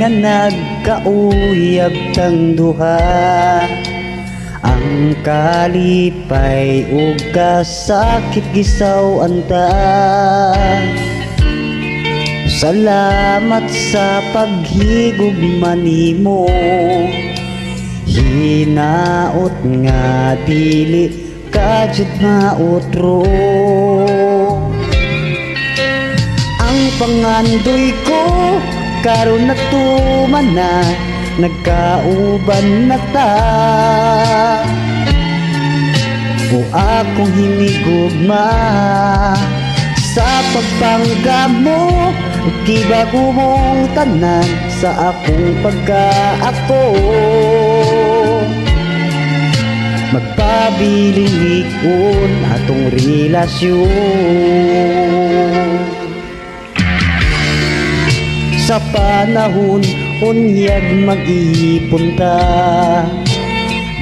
nga nagkauyab tang duha. Ang kalipay ug kasakit gisaw anta. Salamat sa paghigugma nimo, hinaot nga dili ka jud mautro. Ang pangandoy ko karon natuman na, nagkauban na ta. O akong hinigugma sa pagpanggap mo, gibago mong tanan sa akong pagkaako. Magpabiling-likon atong relasyon. Sa panahon unyag mag-iipon ta,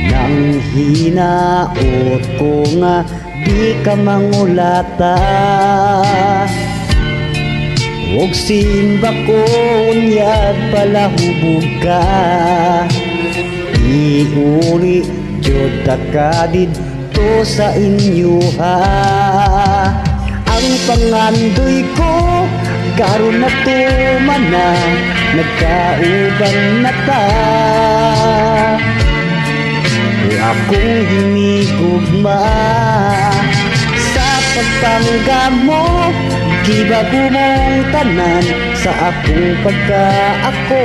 nang hinaot ko nga di ka mangulata. Og simba ko unyag palahubog ka, iuli jud ta ka didto sa inyo ha. Ang pangandoy ko karon natuman na, nagkauban na ta. Akong hinigugma sa pagpanggap mo, gibago mong tanan sa akong pagkaako.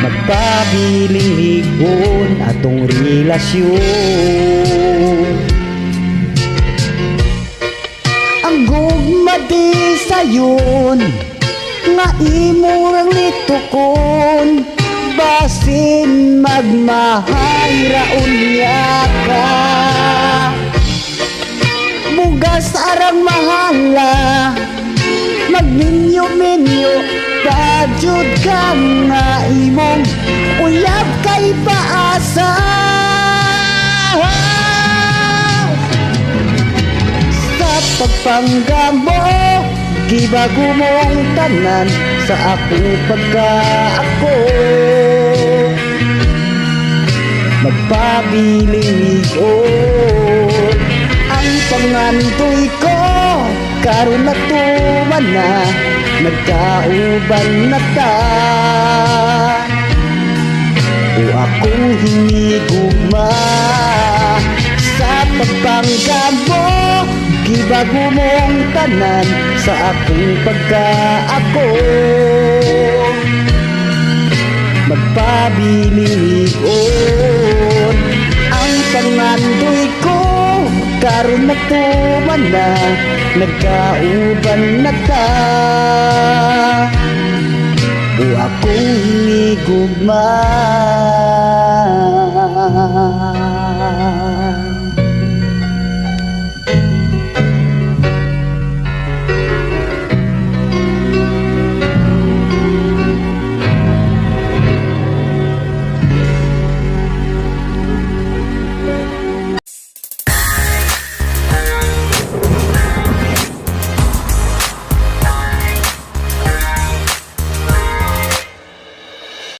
Magpabiling-ligon atong relasyon. Ang gugma di sayon nga imong litukon, basin magmahay raon niya ka. Bugas arang mahala, magminyo-minyo, pajud ka nga imong uyab kay paasa. Sa pagpanggap mo, gibago mong tanan sa akong pagkaako. Magpabiling-ligon ang pangandoy ko karon natuman na, nagkauban na ta. O akong hinigugma sa pagpanggap mo, gibago mong tanan sa akong pagkaako. Magpabiling-ligon ang pangandoy ko karon natuman na, nagkauban na ta. O akong hinigugma